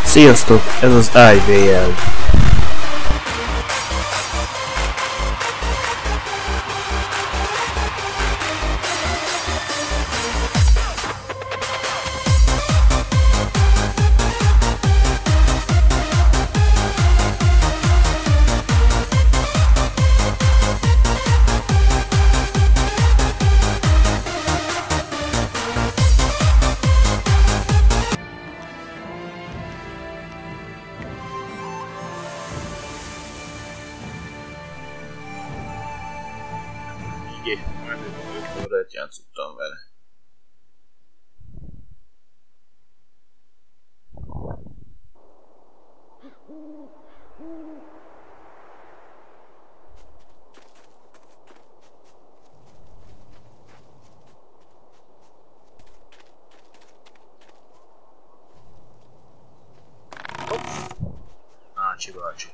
Sziasztok, ez az i.BL. Már 5 órát játszottam vele. Ácsi bácsi.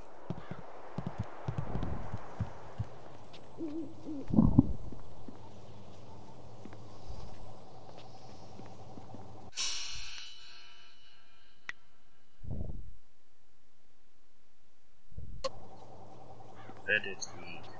Edit read.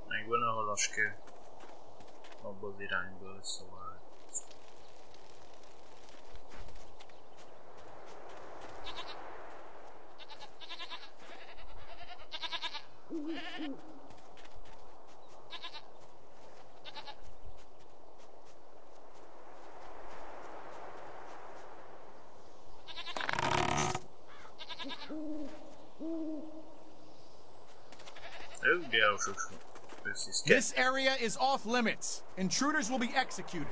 Meg van a halaske abba az irányból, szóval this area is off limits. Intruders will be executed.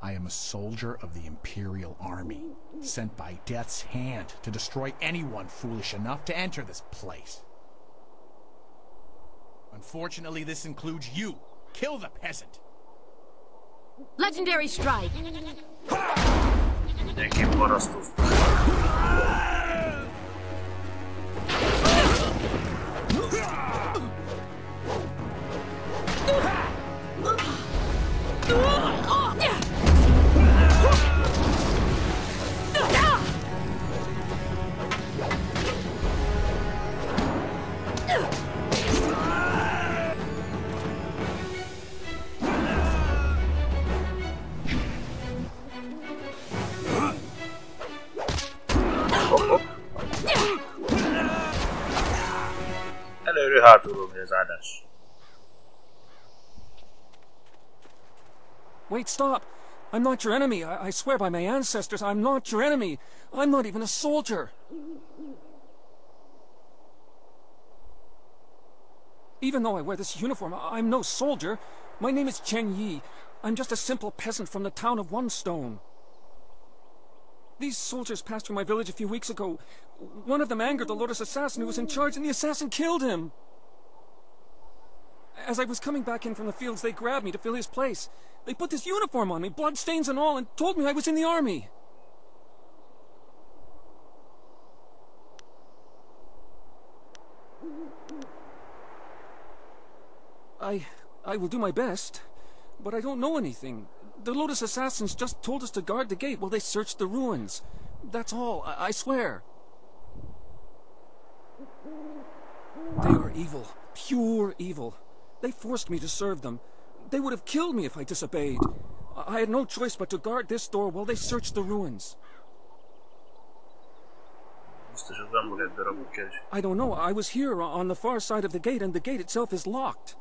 I am a soldier of the Imperial Army, sent by Death's hand to destroy anyone foolish enough to enter this place. Unfortunately, this includes you. Kill the peasant. Legendary strike. Mindenképp parasztoztuk. Előről hátulról megy az áldás. Wait, stop! I'm not your enemy. I swear by my ancestors, I'm not your enemy. I'm not even a soldier. Even though I wear this uniform, I'm no soldier. My name is Chen Yi. I'm just a simple peasant from the town of One Stone. These soldiers passed through my village a few weeks ago. One of them angered the Lotus assassin who was in charge, and the assassin killed him. As I was coming back in from the fields, they grabbed me to fill his place. They put this uniform on me, bloodstains and all, and told me I was in the army. I will do my best, but I don't know anything. The Lotus assassins just told us to guard the gate while they searched the ruins. That's all, I swear. They are evil, pure evil. They forced me to serve them. They would have killed me if I disobeyed. I had no choice but to guard this door while they searched the ruins. I don't know. I was here on the far side of the gate, and the gate itself is locked.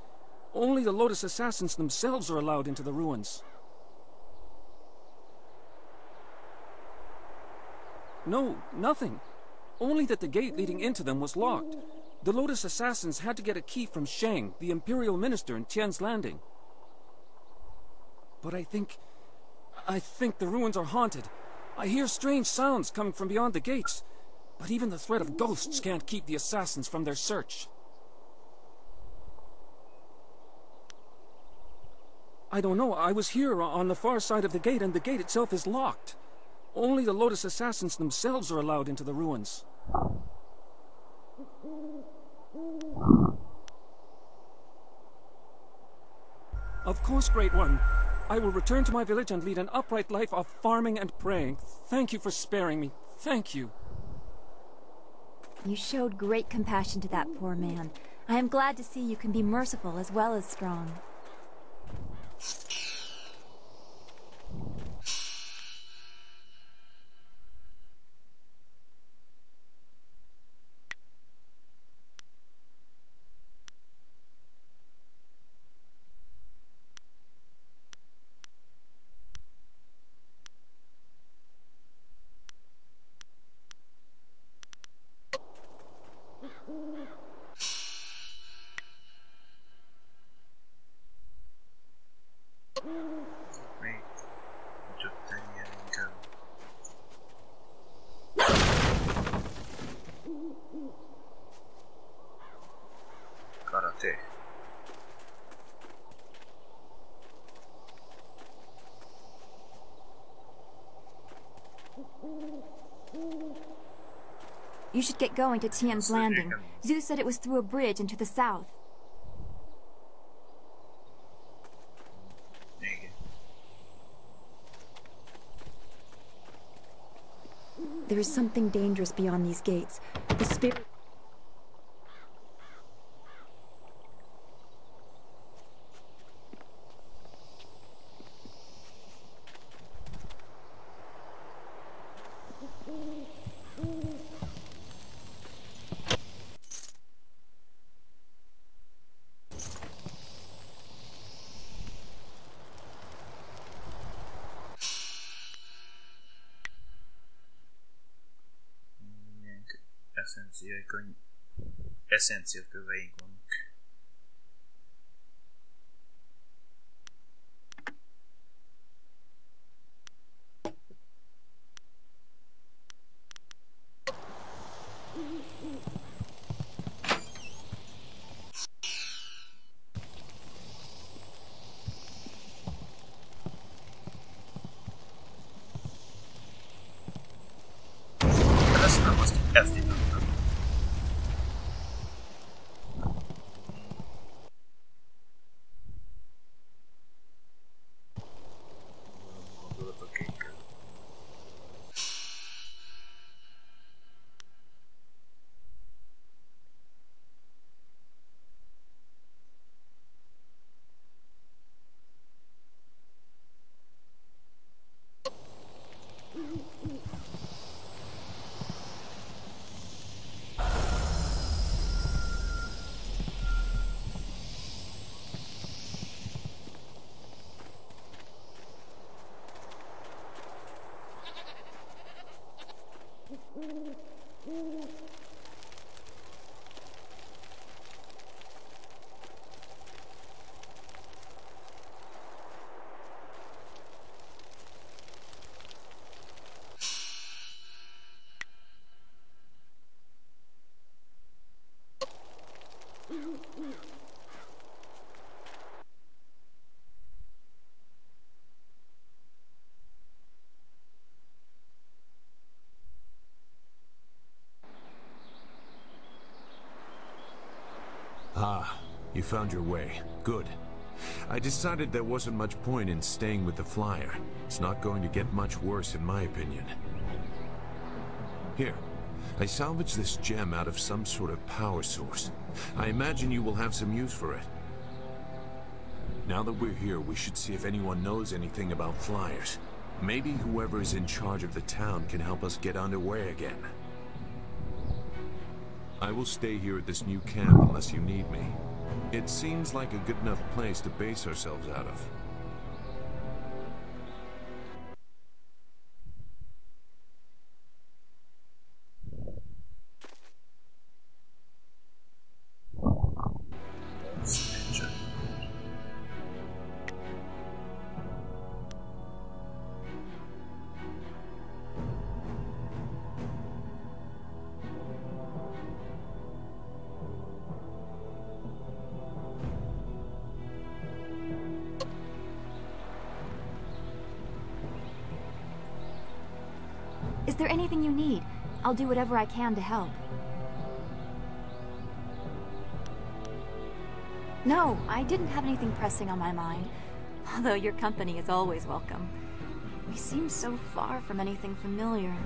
Only the Lotus assassins themselves are allowed into the ruins. No, nothing. Only that the gate leading into them was locked. The Lotus assassins had to get a key from Shang, the Imperial Minister in Tian's Landing. But I think the ruins are haunted. I hear strange sounds coming from beyond the gates. But even the threat of ghosts can't keep the assassins from their search. I don't know. I was here on the far side of the gate, and the gate itself is locked. Only the Lotus assassins themselves are allowed into the ruins. Of course, Great One. I will return to my village and lead an upright life of farming and praying. Thank you for sparing me. Thank you. You showed great compassion to that poor man. I am glad to see you can be merciful as well as strong. Karate. You should get going to Tian's Landing. Zeus said it was through a bridge into the south. There is something dangerous beyond these gates. The spirit... Essencia köveink vannak. Ezt nem, ezt itt tudtam. You found your way. Good. I decided there wasn't much point in staying with the flyer. It's not going to get much worse, in my opinion. Here, I salvaged this gem out of some sort of power source. I imagine you will have some use for it. Now that we're here, we should see if anyone knows anything about flyers. Maybe whoever is in charge of the town can help us get underway again. I will stay here at this new camp unless you need me. It seems like a good enough place to base ourselves out of. Is there anything you need? I'll do whatever I can to help. No, I didn't have anything pressing on my mind. Although your company is always welcome. We seem so far from anything familiar.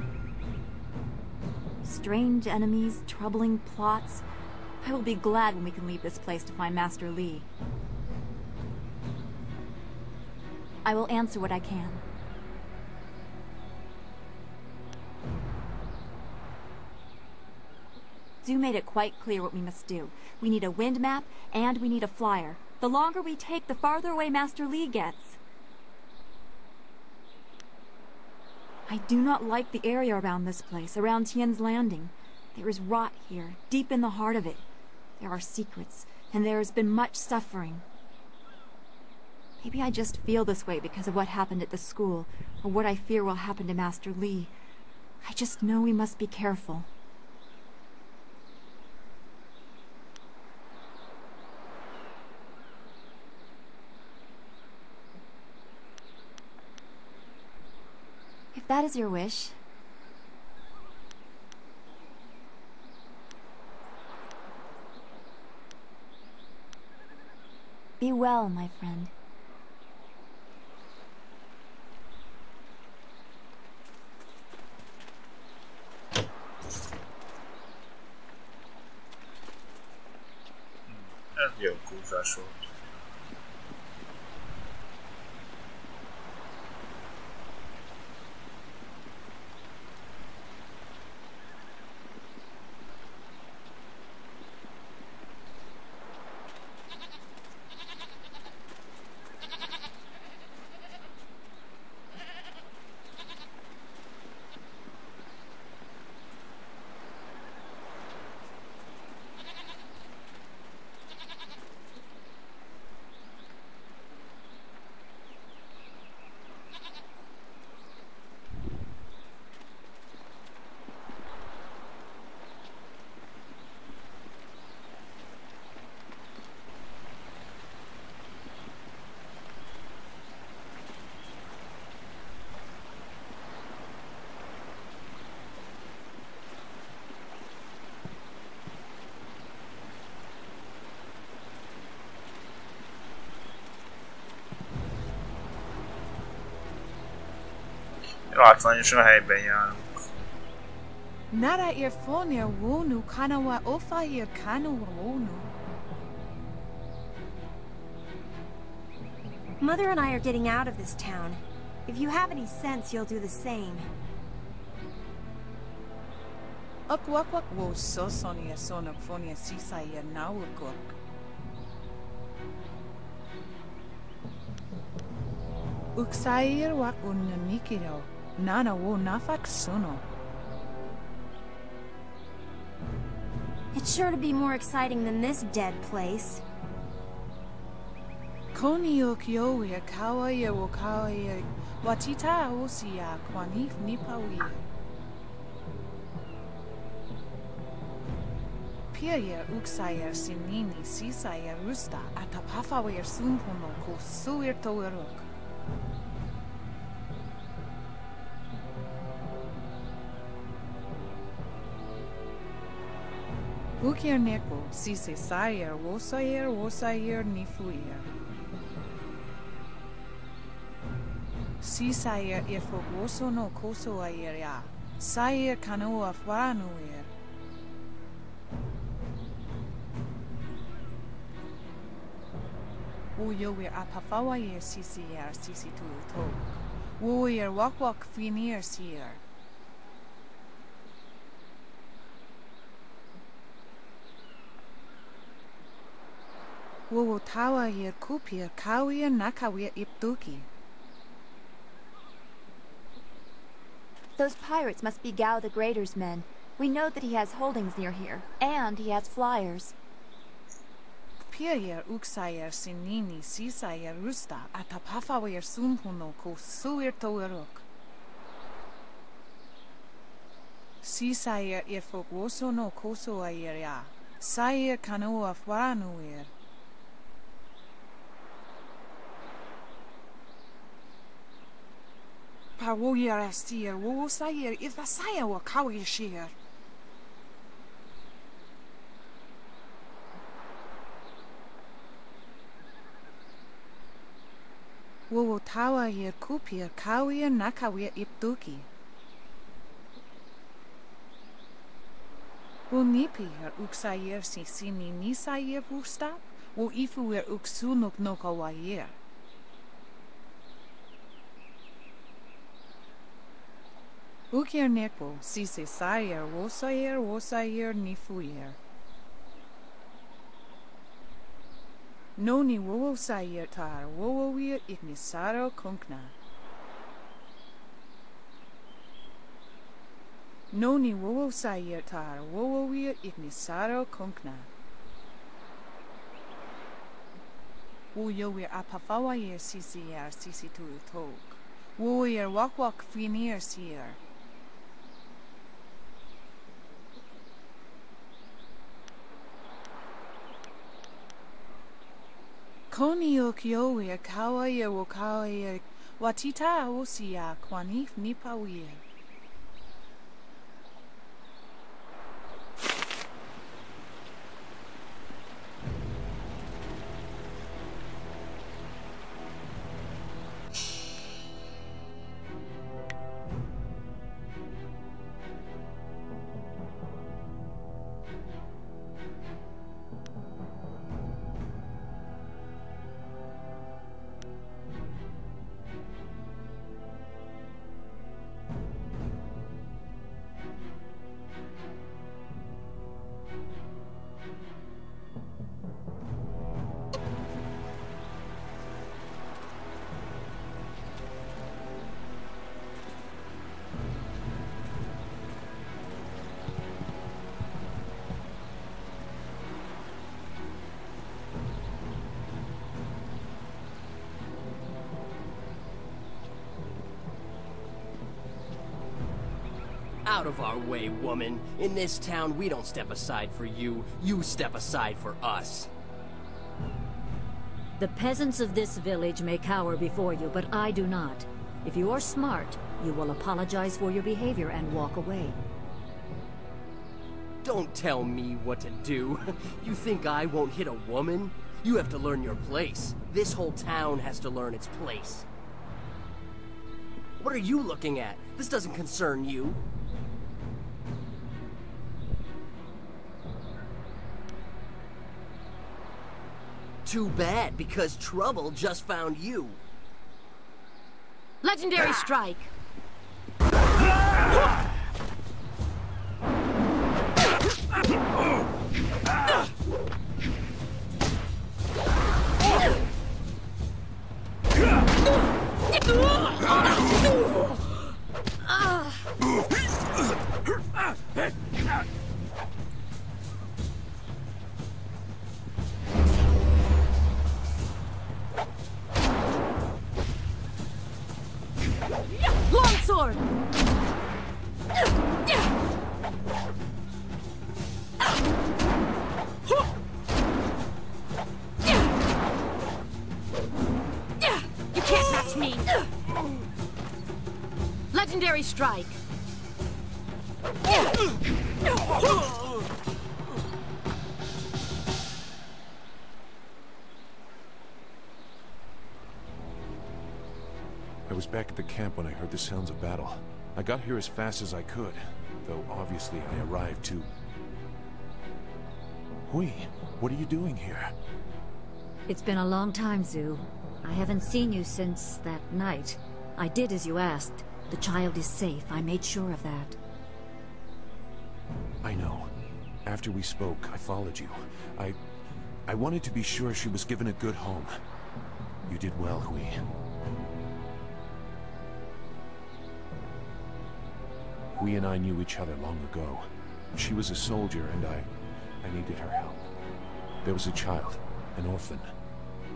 Strange enemies, troubling plots. I will be glad when we can leave this place to find Master Li. I will answer what I can. Zhu made it quite clear what we must do. We need a wind map, and we need a flyer. The longer we take, the farther away Master Li gets. I do not like the area around this place, around Tian's Landing. There is rot here, deep in the heart of it. There are secrets, and there has been much suffering. Maybe I just feel this way because of what happened at the school, or what I fear will happen to Master Li. I just know we must be careful. If that is your wish. Be well, my friend. Ez jó húzás volt. Látványosan a helyben járunk. Nara irfonia wonu kanawa ofair kanu wonu. Mother and I are getting out of this town. If you have any sense, you'll do the same. Akwakwak wo sosonia sonophonia sisaya nawukok. Uksair wak unnikiro. Nana wo nafak sono. It's sure to be more exciting than this dead place. Koni okyo kawaya wo kawaya watita osia kwanif nipawi. Pia uksaya sinini sisaya rusta atapafawer sumpono ko suir toeruk. Ukir neko, sise sayer, wosayer nifuyer. Si sayer ifo woso no koso ayer ya. Sayer kanoa faranuer. Uyo wir apafawayer sisi tu to. Woyer wak finir sier. Wo tawa yer kupir kawir nakawir ipduki. Those pirates must be Gao the Greater's men. We know that he has holdings near here, and he has flyers. Piryer uksayer sinini sisayer rusta atapafawayer sumpuno ko suir toerok. Sisayer irfok woso no koso ayer ya. Sayer kanoa faranuer. Pa wo yer astir, wo sayer if a sayer wa kawi sheer. Wo tawa yer kupir kawi nakawir ipduki. Wo nipi yer uksayer si sini nisayer vusta, wo ifu yer uksunuk nokawayer. Ukir neko, sise sayer, wosayer nifuyer. Noni wo sayer tar, wo wir ignisaro kunkna. Noni wo sayer tar, wo wir ignisaro kunkna. Wo yo wir apafawayer sisi tu tog. Wo wir wak finir sier. Koni okyowe kawaye wo kawaye watita osia kwanif nipawiye. Out of our way, woman. In this town, we don't step aside for you. You step aside for us. The peasants of this village may cower before you, but I do not. If you are smart, you will apologize for your behavior and walk away. Don't tell me what to do. You think I won't hit a woman? You have to learn your place. This whole town has to learn its place. What are you looking at? This doesn't concern you. Too bad, because trouble just found you. Legendary strike! Longsword! You can't touch me! Legendary strike! back at the camp when I heard the sounds of battle. I got here as fast as I could, though obviously I arrived too... Hui, what are you doing here? It's been a long time, Zhu. I haven't seen you since that night. I did as you asked. The child is safe. I made sure of that. I know. After we spoke, I followed you. I wanted to be sure she was given a good home. You did well, Hui. Hui and I knew each other long ago. She was a soldier, and I needed her help. There was a child, an orphan.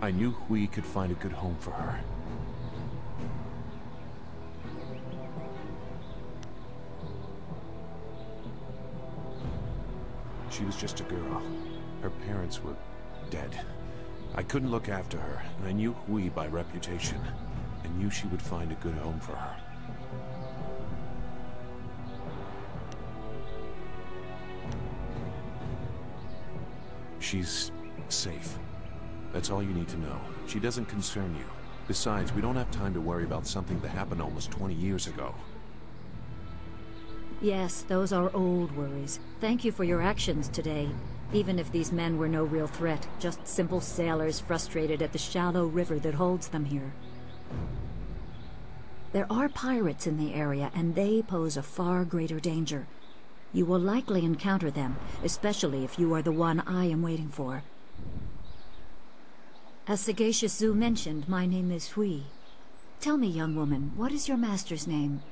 I knew Hui could find a good home for her. She was just a girl. Her parents were dead. I couldn't look after her, and I knew Hui by reputation. I knew she would find a good home for her. She's safe. That's all you need to know. She doesn't concern you. Besides, we don't have time to worry about something that happened almost 20 years ago. Yes, those are old worries. Thank you for your actions today. Even if these men were no real threat, just simple sailors frustrated at the shallow river that holds them here. There are pirates in the area, and they pose a far greater danger. You will likely encounter them, especially if you are the one I am waiting for. As Sagacious Zhu mentioned, my name is Hui. Tell me, young woman, what is your master's name?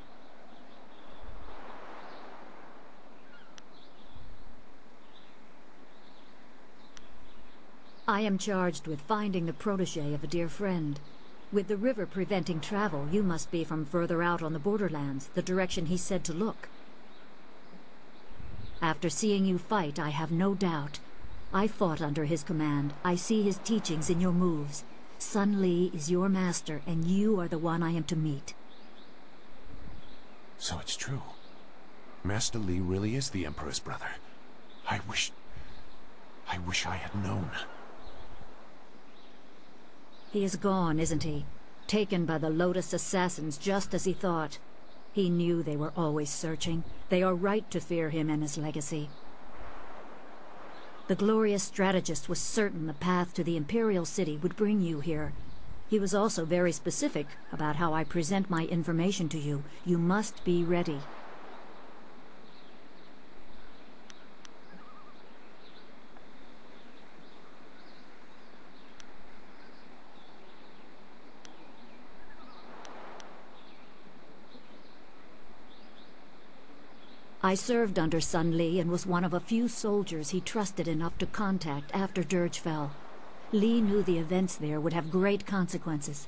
I am charged with finding the protege of a dear friend. With the river preventing travel, you must be from further out on the borderlands, the direction he said to look. After seeing you fight, I have no doubt. I fought under his command. I see his teachings in your moves. Sun Li is your master, and you are the one I am to meet. So it's true. Master Li really is the Emperor's brother. I wish I had known. He is gone, isn't he? Taken by the Lotus assassins just as he thought. He knew they were always searching. They are right to fear him and his legacy. The glorious strategist was certain the path to the Imperial City would bring you here. He was also very specific about how I present my information to you. You must be ready. I served under Sun Li and was one of a few soldiers he trusted enough to contact after Dirge fell. Li knew the events there would have great consequences.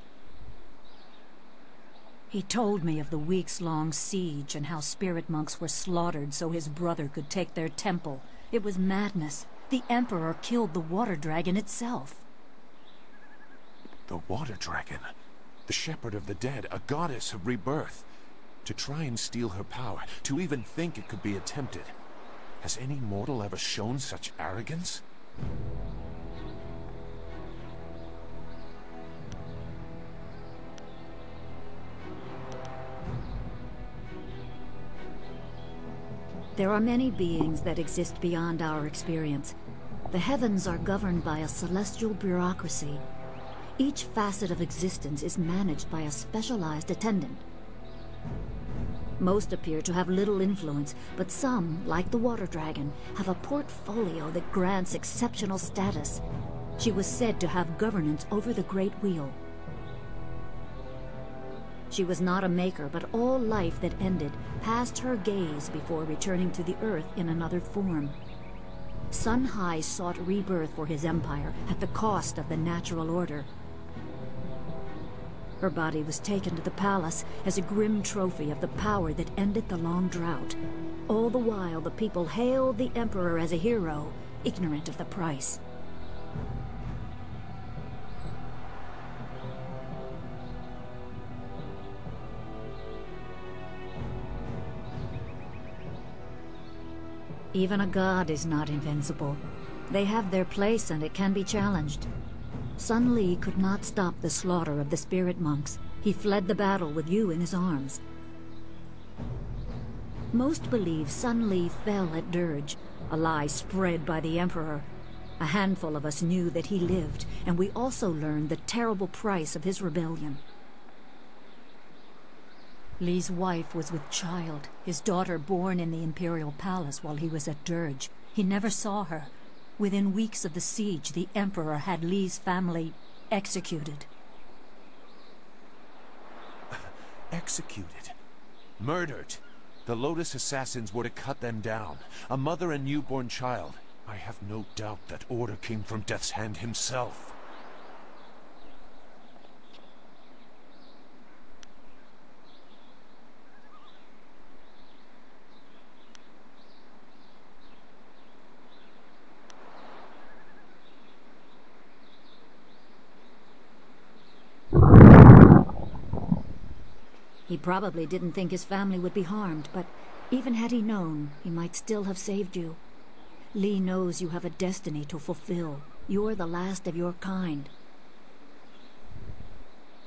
He told me of the weeks-long siege and how spirit monks were slaughtered so his brother could take their temple. It was madness. The Emperor killed the water dragon itself. The water dragon? The shepherd of the dead, a goddess of rebirth. To try and steal her power, to even think it could be attempted. Has any mortal ever shown such arrogance? There are many beings that exist beyond our experience. The heavens are governed by a celestial bureaucracy. Each facet of existence is managed by a specialized attendant. Most appear to have little influence, but some, like the water dragon, have a portfolio that grants exceptional status. She was said to have governance over the Great Wheel. She was not a maker, but all life that ended passed her gaze before returning to the Earth in another form. Sun Hai sought rebirth for his empire at the cost of the natural order. Her body was taken to the palace as a grim trophy of the power that ended the long drought. All the while, the people hailed the Emperor as a hero, ignorant of the price. Even a god is not invincible. They have their place and it can be challenged. Sun Li could not stop the slaughter of the spirit monks. He fled the battle with you in his arms. Most believe Sun Li fell at Dirge, a lie spread by the Emperor. A handful of us knew that he lived, and we also learned the terrible price of his rebellion. Li's wife was with child, his daughter born in the Imperial Palace while he was at Dirge. He never saw her. Within weeks of the siege, the Emperor had Li's family executed. Executed? Murdered? The Lotus assassins were to cut them down. A mother and newborn child. I have no doubt that order came from Death's Hand himself. He probably didn't think his family would be harmed, but even had he known, he might still have saved you. Li knows you have a destiny to fulfill. You're the last of your kind.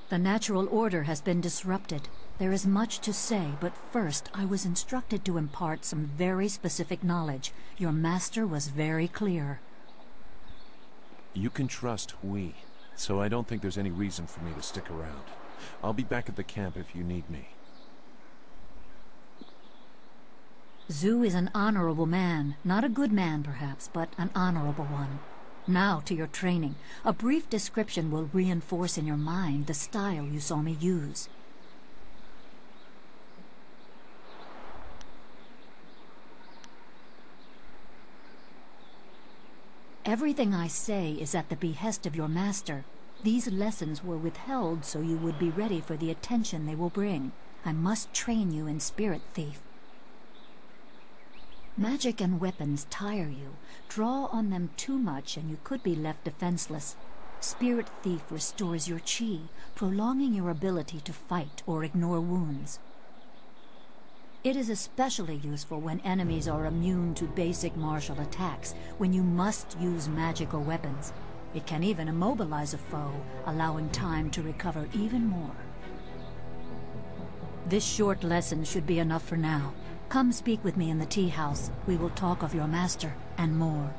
The natural order has been disrupted. There is much to say, but first I was instructed to impart some very specific knowledge. Your master was very clear. You can trust we, so I don't think there's any reason for me to stick around. I'll be back at the camp if you need me. Zhu is an honorable man. Not a good man, perhaps, but an honorable one. Now to your training. A brief description will reinforce in your mind the style you saw me use. Everything I say is at the behest of your master. These lessons were withheld so you would be ready for the attention they will bring. I must train you in Spirit Thief. Magic and weapons tire you. Draw on them too much and you could be left defenseless. Spirit Thief restores your chi, prolonging your ability to fight or ignore wounds. It is especially useful when enemies are immune to basic martial attacks, when you must use magic or weapons. It can even immobilize a foe, allowing time to recover even more. This short lesson should be enough for now. Come speak with me in the tea house. We will talk of your master and more.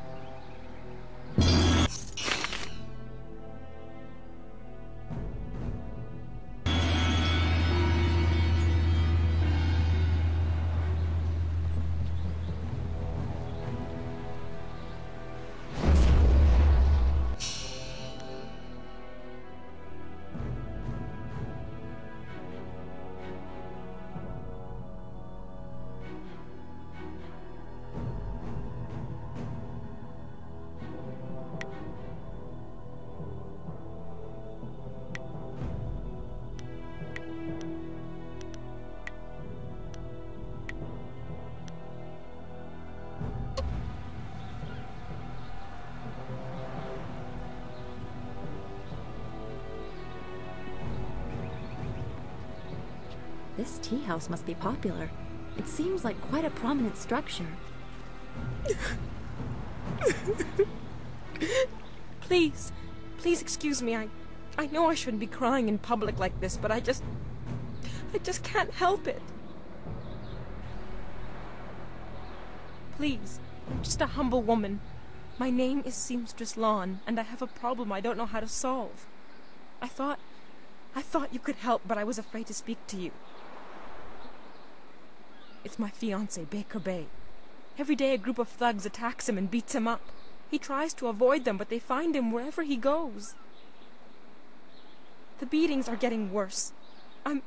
This tea house must be popular. It seems like quite a prominent structure. Please excuse me. I know I shouldn't be crying in public like this, but I just can't help it. Please, I'm just a humble woman. My name is Seamstress Lawn, and I have a problem I don't know how to solve. I thought you could help, but I was afraid to speak to you. It's my fiancé, Baker Bay. Every day a group of thugs attacks him and beats him up. He tries to avoid them, but they find him wherever he goes. The beatings are getting worse. I'm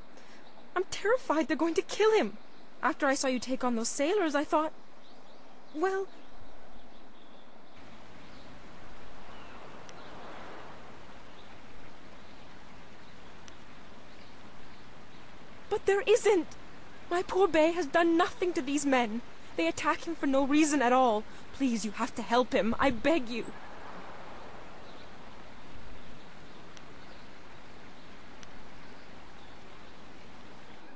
terrified they're going to kill him. After I saw you take on those sailors, I thought, well... But there isn't! My poor Bay has done nothing to these men. They attack him for no reason at all. Please, you have to help him. I beg you.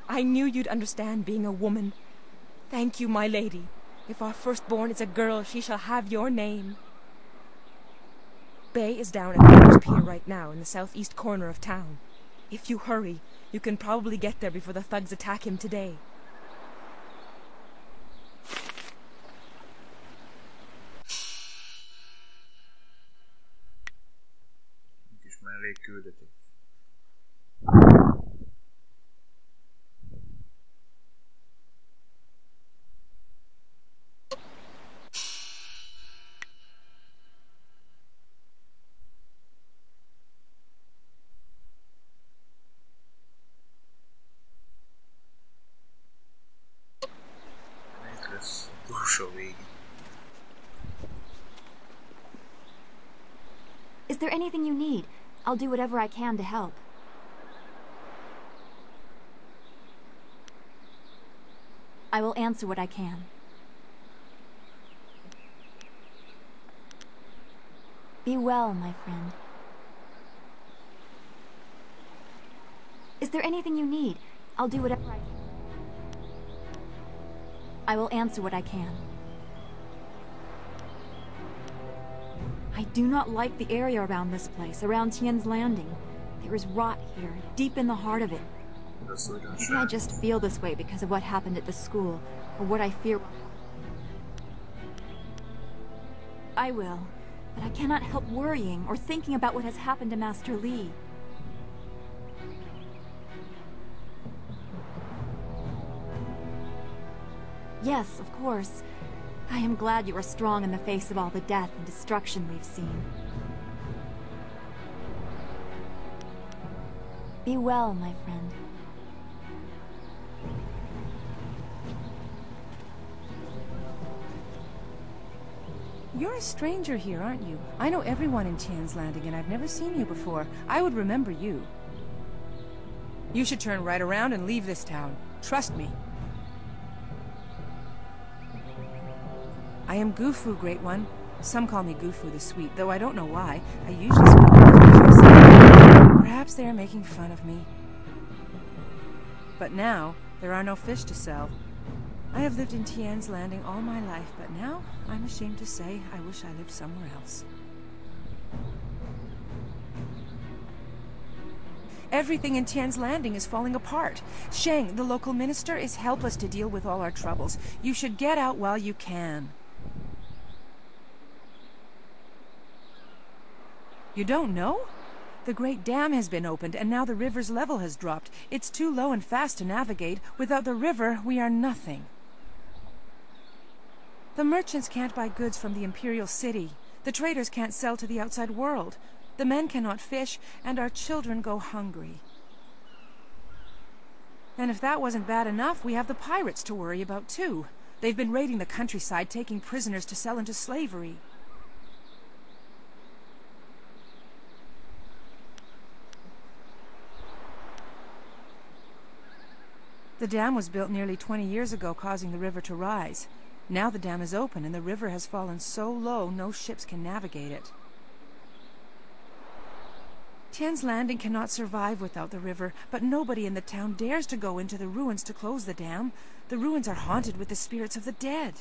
I knew you'd understand being a woman. Thank you, my lady. If our firstborn is a girl, she shall have your name. Bay is down at Baker's Pier right now in the southeast corner of town. If you hurry, you can probably get there before the thugs attack him today. Kis mellékküldetés. Is there anything you need? I'll do whatever I can to help. I will answer what I can. Be well, my friend. Is there anything you need? I'll do whatever I can. I will answer what I can. I do not like the area around this place, around Tien's Landing. There is rot here, deep in the heart of it. Maybe I just feel this way because of what happened at the school, or what I fear. I will, but I cannot help worrying or thinking about what has happened to Master Li. Yes, of course. I am glad you are strong in the face of all the death and destruction we've seen. Be well, my friend. You're a stranger here, aren't you? I know everyone in Tien's Landing, and I've never seen you before. I would remember you. You should turn right around and leave this town. Trust me. I am Gufu, Great One. Some call me Gufu the Sweet, though I don't know why. I usually speak English. Perhaps they are making fun of me. But now, there are no fish to sell. I have lived in Tien's Landing all my life, but now, I'm ashamed to say, I wish I lived somewhere else. Everything in Tien's Landing is falling apart. Sheng, the local minister, is helpless to deal with all our troubles. You should get out while you can. You don't know? The Great Dam has been opened, and now the river's level has dropped. It's too low and fast to navigate. Without the river, we are nothing. The merchants can't buy goods from the Imperial City. The traders can't sell to the outside world. The men cannot fish, and our children go hungry. And if that wasn't bad enough, we have the pirates to worry about too. They've been raiding the countryside, taking prisoners to sell into slavery. The dam was built nearly 20 years ago, causing the river to rise. Now the dam is open, and the river has fallen so low no ships can navigate it. Tien's Landing cannot survive without the river, but nobody in the town dares to go into the ruins to close the dam. The ruins are haunted with the spirits of the dead.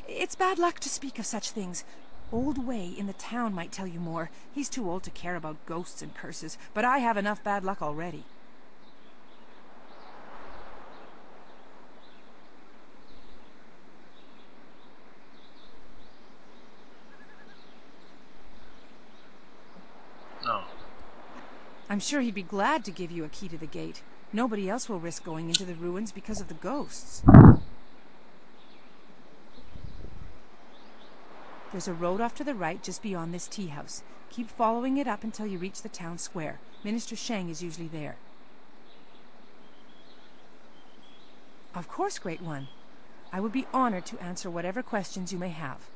It's bad luck to speak of such things. Old Wei in the town might tell you more. He's too old to care about ghosts and curses, but I have enough bad luck already. No. I'm sure he'd be glad to give you a key to the gate. Nobody else will risk going into the ruins because of the ghosts. There's a road off to the right just beyond this tea house. Keep following it up until you reach the town square. Minister Sheng is usually there. Of course, Great One. I would be honored to answer whatever questions you may have.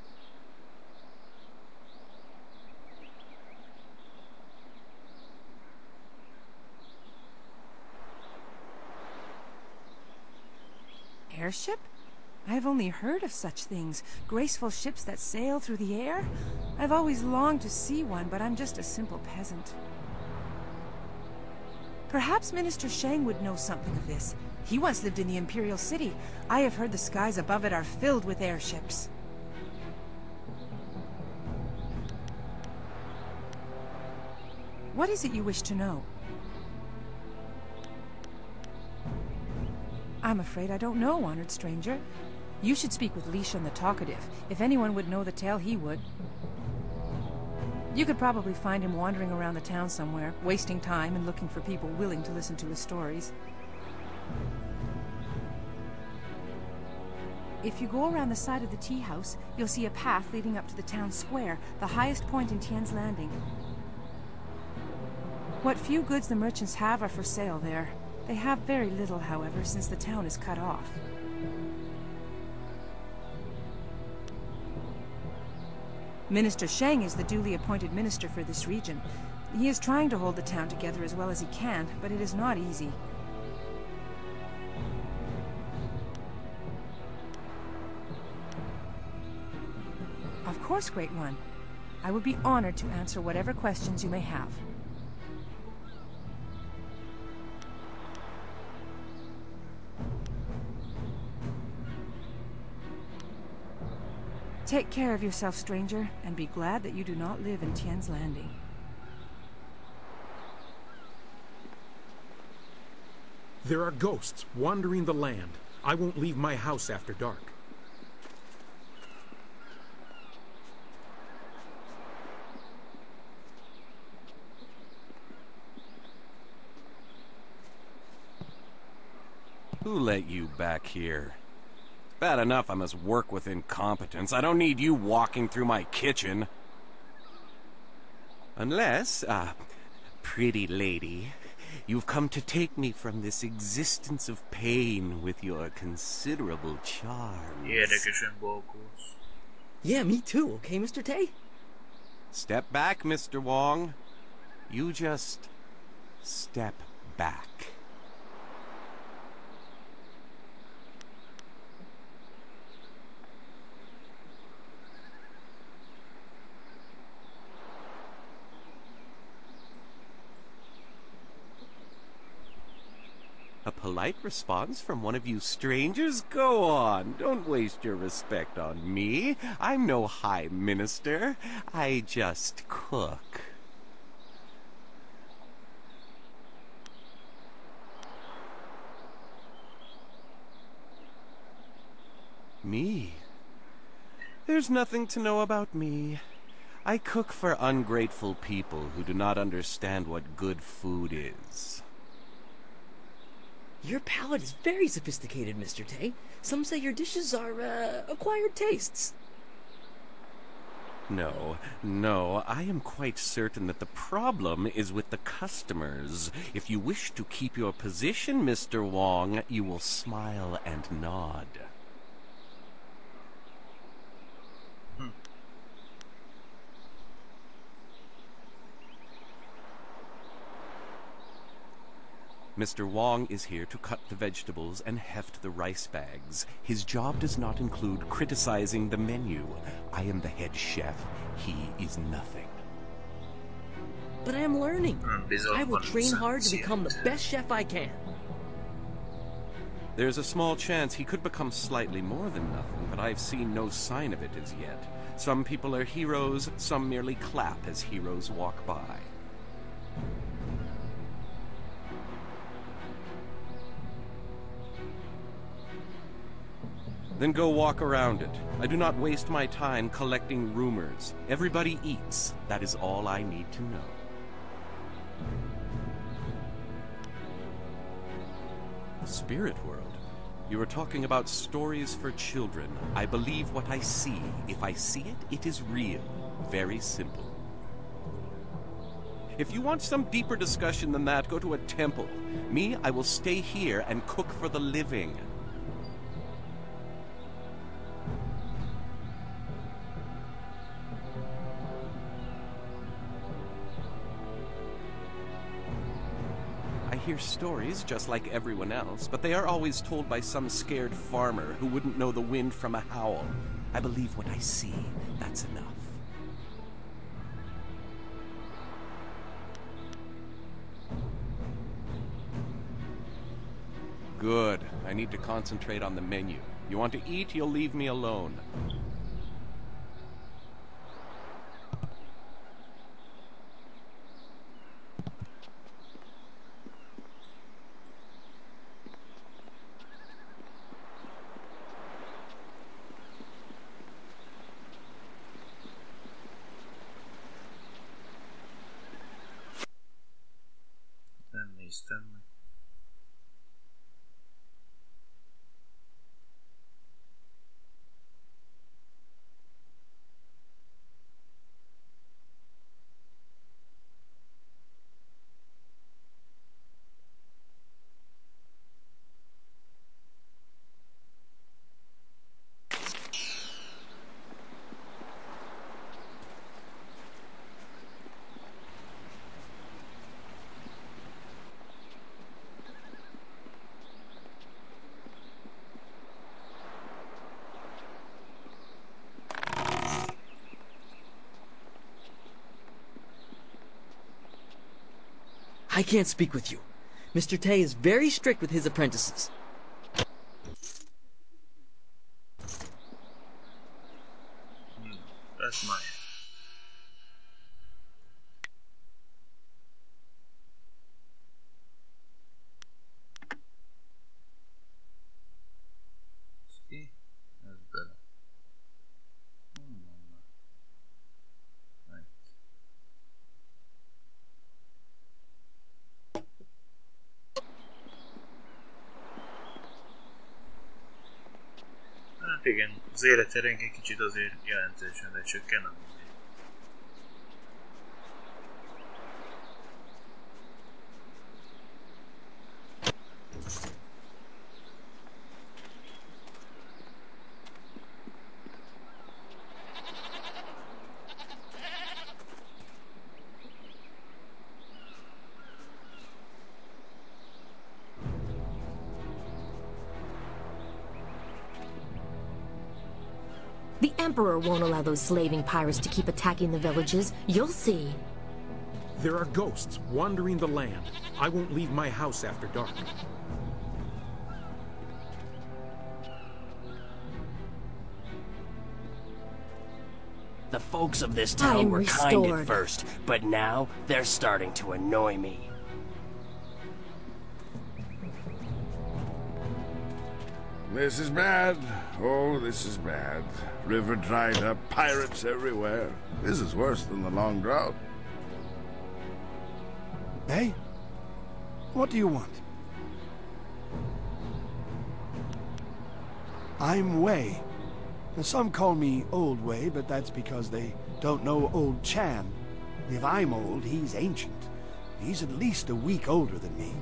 Airship? I've only heard of such things. Graceful ships that sail through the air? I've always longed to see one, but I'm just a simple peasant. Perhaps Minister Sheng would know something of this. He once lived in the Imperial City. I have heard the skies above it are filled with airships. What is it you wish to know? I'm afraid I don't know, honored stranger. You should speak with Lishan the Talkative. If anyone would know the tale, he would. You could probably find him wandering around the town somewhere, wasting time and looking for people willing to listen to his stories. If you go around the side of the tea house, you'll see a path leading up to the town square, the highest point in Tien's Landing. What few goods the merchants have are for sale there. They have very little, however, since the town is cut off. Minister Sheng is the duly appointed minister for this region. He is trying to hold the town together as well as he can, but it is not easy. Of course, Great One. I would be honored to answer whatever questions you may have. Take care of yourself, stranger, and be glad that you do not live in Tien's Landing. There are ghosts wandering the land. I won't leave my house after dark. Who let you back here? Bad enough I must work with incompetence. I don't need you walking through my kitchen. Unless, pretty lady, you've come to take me from this existence of pain with your considerable charms. Yeah, me too, okay, Mr. Tay? Step back, Mr. Wong. You just step back. A polite response from one of you strangers? Go on, don't waste your respect on me. I'm no high minister. I just cook. Me? There's nothing to know about me. I cook for ungrateful people who do not understand what good food is. Your palate is very sophisticated, Mr. Tay. Some say your dishes are, acquired tastes. No, I am quite certain that the problem is with the customers. If you wish to keep your position, Mr. Wong, you will smile and nod. Mr. Wong is here to cut the vegetables and heft the rice bags. His job does not include criticizing the menu. I am the head chef. He is nothing. But I am learning. I will train hard to become the best chef I can. There's a small chance he could become slightly more than nothing, but I've seen no sign of it as yet. Some people are heroes, some merely clap as heroes walk by. Then go walk around it. I do not waste my time collecting rumors. Everybody eats. That is all I need to know. The spirit world. You are talking about stories for children. I believe what I see. If I see it, it is real. Very simple. If you want some deeper discussion than that, go to a temple. Me, I will stay here and cook for the living. I hear stories just like everyone else, but they are always told by some scared farmer who wouldn't know the wind from a howl. I believe what I see. That's enough. Good. I need to concentrate on the menu. You want to eat, you'll leave me alone. néztem meg. I can't speak with you. Mr. Tay is very strict with his apprentices. That's mine. See? That's better. Right. Hát igen, az életerénk egy kicsit azért jelentősen lecsökken, ami The Emperor won't allow those slaving pirates to keep attacking the villages. You'll see. There are ghosts wandering the land. I won't leave my house after dark. The folks of this town were kind at first, but now they're starting to annoy me. This is bad. Oh, this is bad. River dried up, pirates everywhere. This is worse than the long drought. Hey? What do you want? I'm Wei. Some call me Old Wei, but that's because they don't know Old Chan. If I'm old, he's ancient. He's at least a week older than me.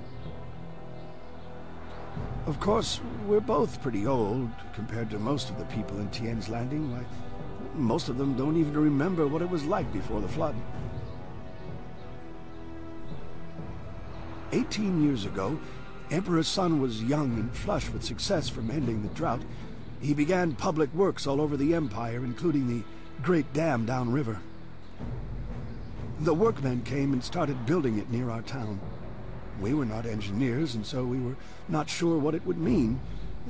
Of course, we're both pretty old compared to most of the people in Tien's Landing. Why, most of them don't even remember what it was like before the flood. 18 years ago, Emperor Sun was young and flush with success from ending the drought. He began public works all over the Empire, including the Great Dam downriver. The workmen came and started building it near our town. We were not engineers, and so we were not sure what it would mean.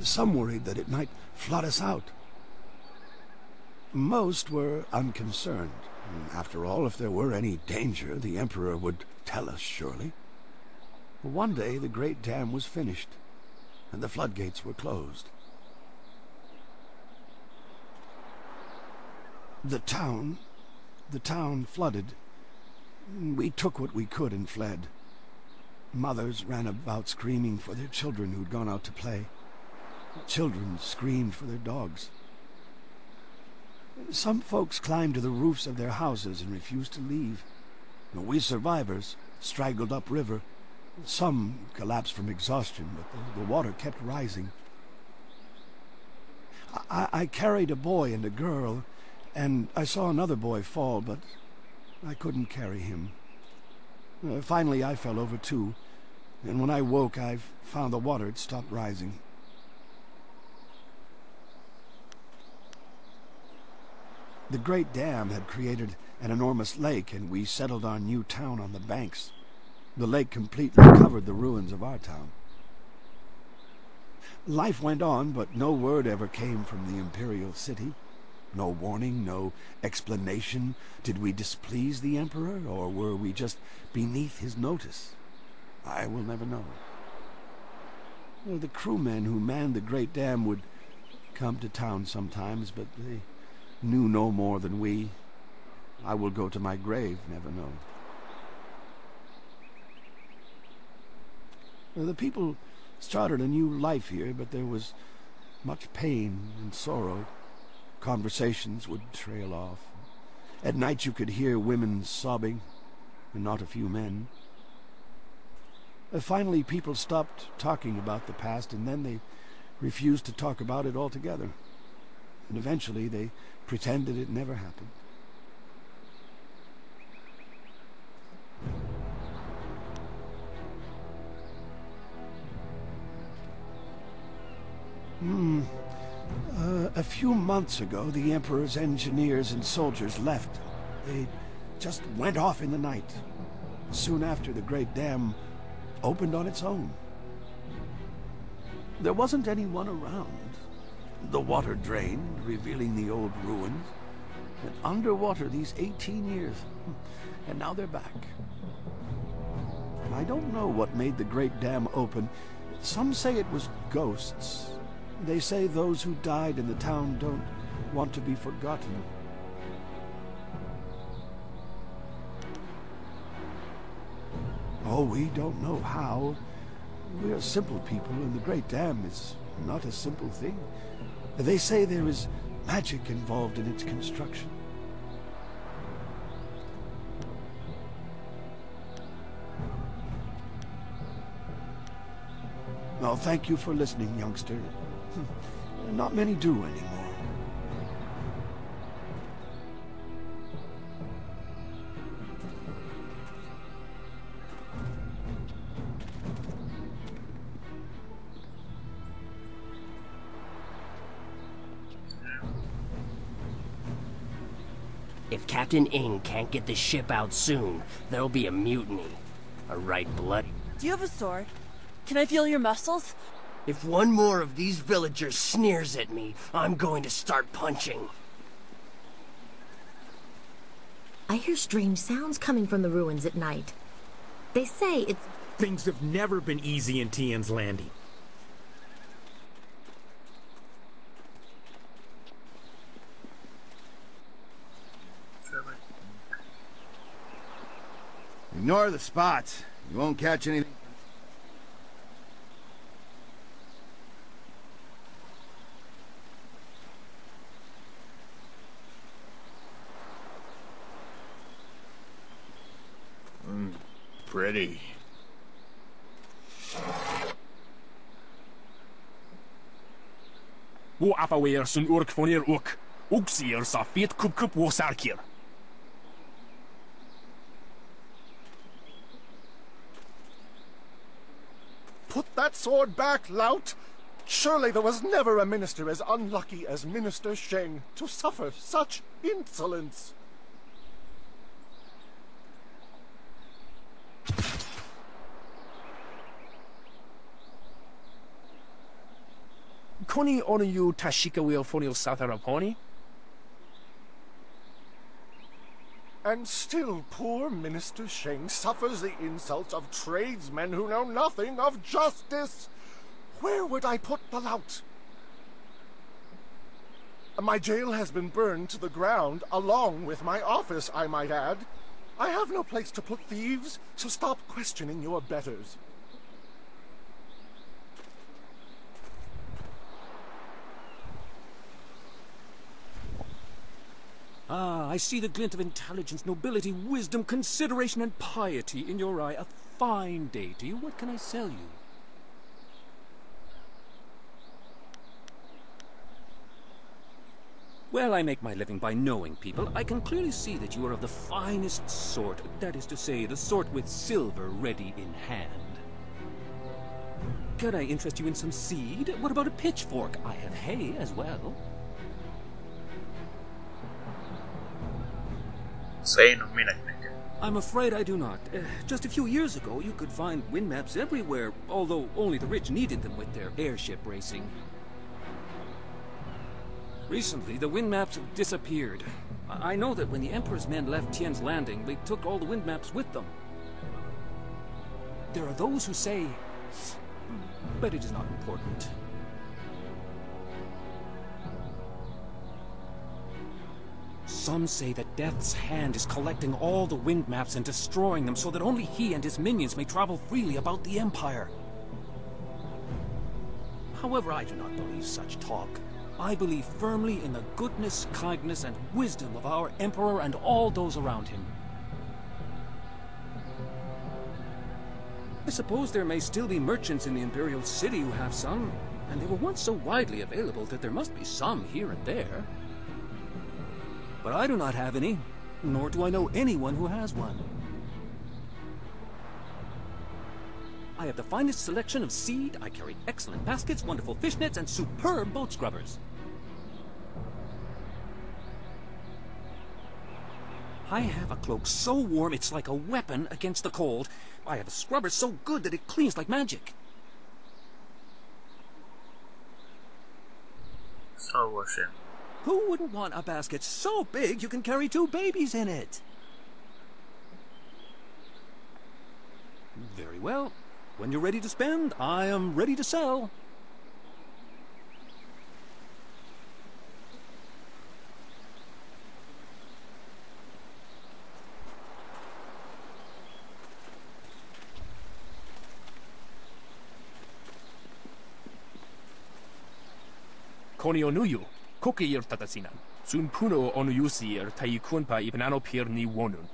Some worried that it might flood us out. Most were unconcerned. After all, if there were any danger, the Emperor would tell us, surely. One day, the Great Dam was finished, and the floodgates were closed. The town flooded. We took what we could and fled. Mothers ran about screaming for their children who'd gone out to play. Children screamed for their dogs. Some folks climbed to the roofs of their houses and refused to leave. We survivors straggled upriver. Some collapsed from exhaustion, but the water kept rising. I carried a boy and a girl, and I saw another boy fall, but I couldn't carry him. Finally, I fell over too, and when I woke, I found the water had stopped rising. The Great Dam had created an enormous lake, and we settled our new town on the banks. The lake completely covered the ruins of our town. Life went on, but no word ever came from the Imperial City. No warning, no explanation. Did we displease the Emperor, or were we just beneath his notice? I will never know. The crewmen who manned the Great Dam would come to town sometimes, but they knew no more than we. I will go to my grave, never know. The people started a new life here, but there was much pain and sorrow. Conversations would trail off. At night you could hear women sobbing, and not a few men. Finally, people stopped talking about the past, and then they refused to talk about it altogether. And eventually they pretended it never happened. A few months ago, the Emperor's engineers and soldiers left. They just went off in the night. Soon after, the Great Dam opened on its own. There wasn't anyone around. The water drained, revealing the old ruins. And underwater these 18 years. And now they're back. I don't know what made the Great Dam open. Some say it was ghosts. They say those who died in the town don't want to be forgotten. Oh, we don't know how. We're simple people, and the Great Dam is not a simple thing. They say there is magic involved in its construction. Well, thank you for listening, youngster. Not many do anymore. If Captain Ing can't get the ship out soon, there'll be a mutiny. A right bloody. Do you have a sword? Can I feel your muscles? If one more of these villagers sneers at me, I'm going to start punching. I hear strange sounds coming from the ruins at night. They say it's... Things have never been easy in Tien's Landing. Ignore the spots. You won't catch anything. Pretty. Wo afaweer sun urk vonneer ook. Ook zeer sa feet kup wo sarkier. Put that sword back, lout! Surely there was never a minister as unlucky as Minister Sheng to suffer such insolence. Koni onu you tashika wheel fonil sataraponi? And still poor Minister Sheng suffers the insults of tradesmen who know nothing of justice. Where would I put the lout? My jail has been burned to the ground, along with my office, I might add. I have no place to put thieves, so stop questioning your betters. Ah, I see the glint of intelligence, nobility, wisdom, consideration, and piety in your eye. A fine day to you. What can I sell you? Well, I make my living by knowing people. I can clearly see that you are of the finest sort. That is to say, the sort with silver ready in hand. Could I interest you in some seed? What about a pitchfork? I have hay as well. I'm afraid I do not. Just a few years ago, you could find wind maps everywhere, although only the rich needed them with their airship racing. Recently, the wind maps have disappeared. I know that when the Emperor's men left Tien's Landing, they took all the wind maps with them. There are those who say... but it is not important. Some say that Death's Hand is collecting all the wind maps and destroying them so that only he and his minions may travel freely about the Empire. However, I do not believe such talk. I believe firmly in the goodness, kindness, and wisdom of our Emperor and all those around him. I suppose there may still be merchants in the Imperial City who have some, and they were once so widely available that there must be some here and there. But I do not have any, nor do I know anyone who has one. I have the finest selection of seed, I carry excellent baskets, wonderful fish nets, and superb boat scrubbers. I have a cloak so warm it's like a weapon against the cold. I have a scrubber so good that it cleans like magic. Who wouldn't want a basket so big you can carry 2 babies in it? Very well. When you're ready to spend, I am ready to sell. Konio nuyu, kokeir tatasinan. Sun puno onuyusir taikunpa ibnano pir ni wonun.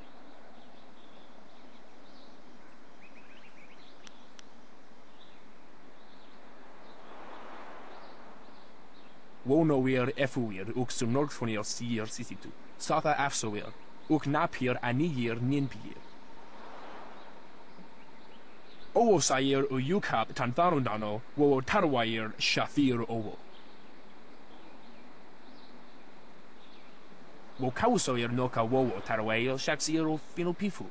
Wonoir efuir uk sunorgfonir sier sisitu. Sata afsoir, uk napir anir ninpir. Owo sair uyukap tantharundano, wo tarwair shathir owo. Wo kausoir noka wowo tarwail shaxiero finopifu.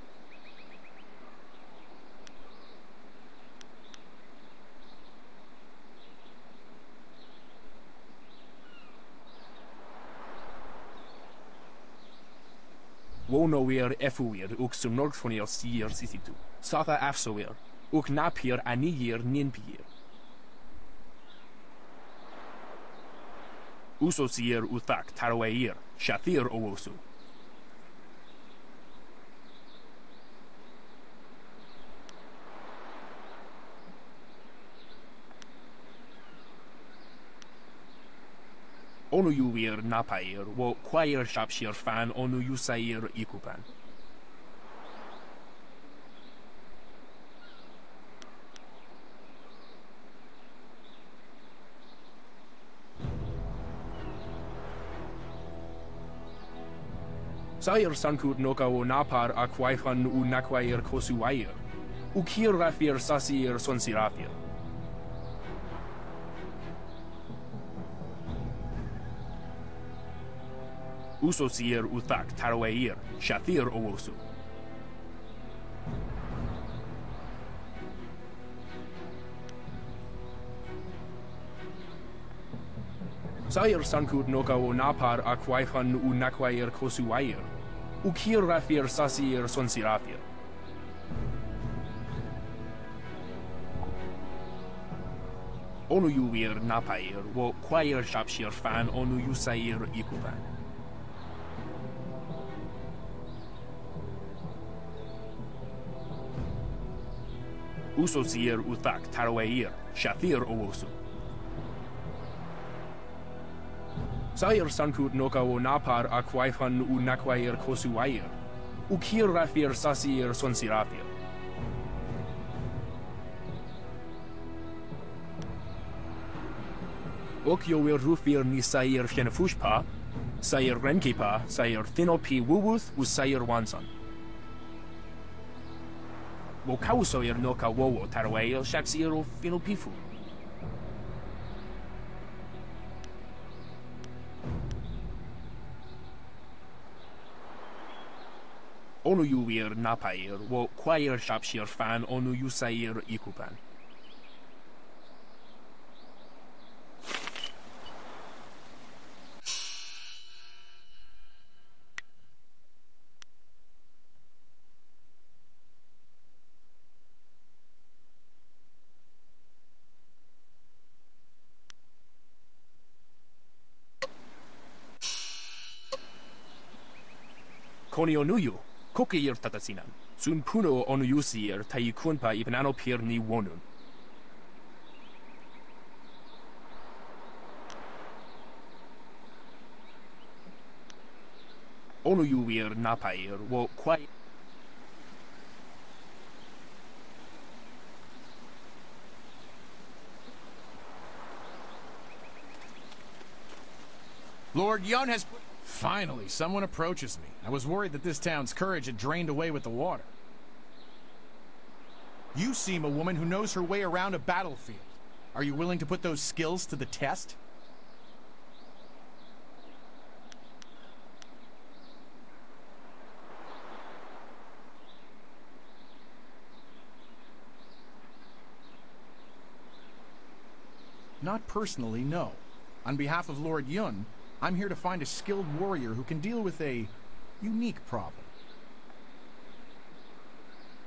Wonoir efuir uk sunorgfonir sier sisitu. Sata afsoir, uk napir anir ninpir. Usosir uthak tarwair, shathir owosu. Onuyuir napair, wo quair shapshir fan onuyusair ikupan. Sair sankut noka o napar aquaifan u nakwair kosuwair. Ukir rafir sasir sonsirafir. Usosir uthak tarwair, shathir owosu. Sair sankut noka o napar aquaifan u nakwair kosuwair. Ukir rafir sasir sonsirafir. Onuyuir napair, wo quair shapshir fan onuyusair ikupan. Usosir uthak tarwair, shathir owosu. Sair sankut noka o napar aquaifan u nakwair kosuwair. Ukir rafir sasir sonsirafir. Okyoir rufir ni sair shenefushpa, sair renkipa, sair thinopi wuwuth u sair wanson. Wo kausoir noka wowo tarwail shaxiero finopifu. Onuyuir napair, wo quair shapshir fan onuyusair ikupan. Konio nuyu, kokeir tatasinan. Sun puno onuyusir taikunpa ibnano pir ni wonun. Oluyuwir Napair wo quite. Lord Yun has... Finally, someone approaches me. I was worried that this town's courage had drained away with the water. You seem a woman who knows her way around a battlefield. Are you willing to put those skills to the test? Not personally, no. On behalf of Lord Yun, I'm here to find a skilled warrior who can deal with a unique problem.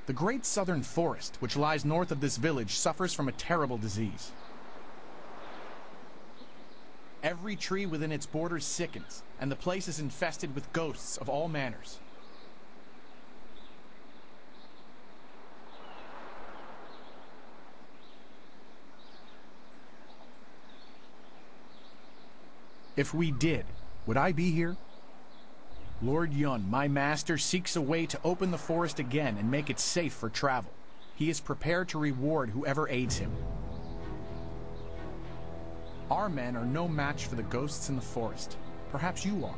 The Great Southern Forest, which lies north of this village, suffers from a terrible disease. Every tree within its borders sickens, and the place is infested with ghosts of all manners. If we did, would I be here? Lord Yun, my master, seeks a way to open the forest again and make it safe for travel. He is prepared to reward whoever aids him. Our men are no match for the ghosts in the forest. Perhaps you are.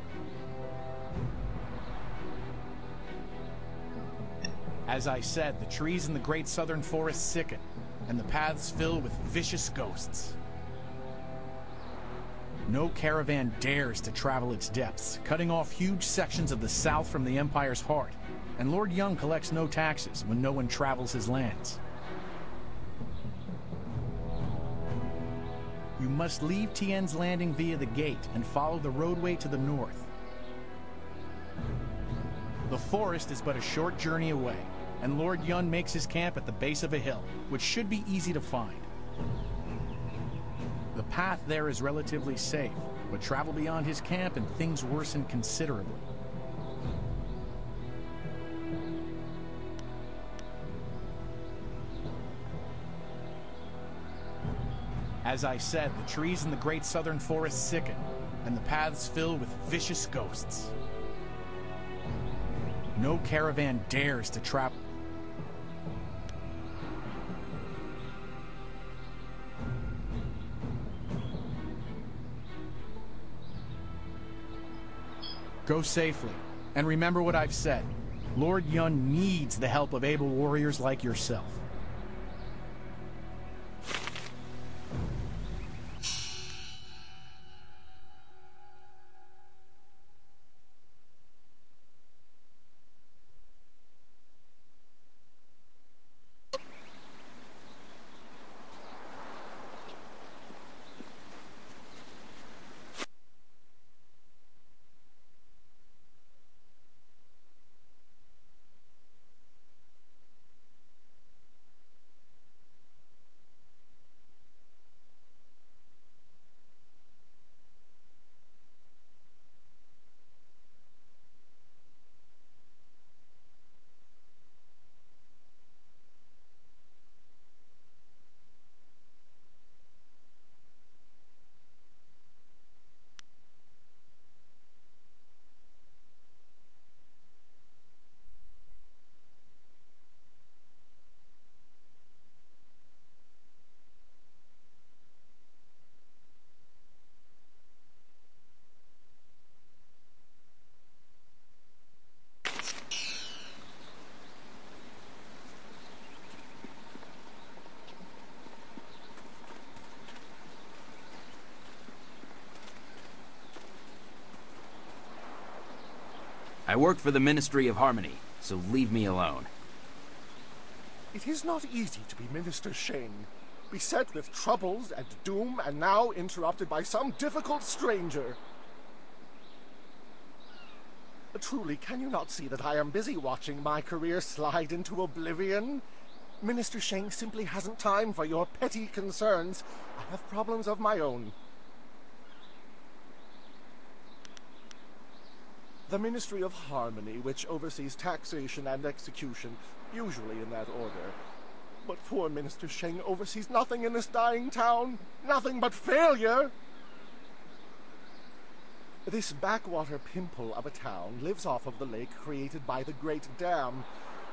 As I said, the trees in the Great Southern Forest sicken, and the paths fill with vicious ghosts. No caravan dares to travel its depths, cutting off huge sections of the south from the Empire's heart, and Lord Yun collects no taxes when no one travels his lands. You must leave Tien's Landing via the gate and follow the roadway to the north. The forest is but a short journey away, and Lord Yun makes his camp at the base of a hill, which should be easy to find. The path there is relatively safe, but travel beyond his camp and things worsen considerably. As I said, the trees in the Great Southern Forest sicken, and the paths fill with vicious ghosts. No caravan dares to travel. Go safely, and remember what I've said. Lord Yun needs the help of able warriors like yourself. I work for the Ministry of Harmony, so leave me alone. It is not easy to be Minister Sheng, beset with troubles and doom, and now interrupted by some difficult stranger. Truly, can you not see that I am busy watching my career slide into oblivion? Minister Sheng simply hasn't time for your petty concerns. I have problems of my own. The Ministry of Harmony, which oversees taxation and execution, usually in that order. But poor Minister Sheng oversees nothing in this dying town. Nothing but failure! This backwater pimple of a town lives off of the lake created by the Great Dam.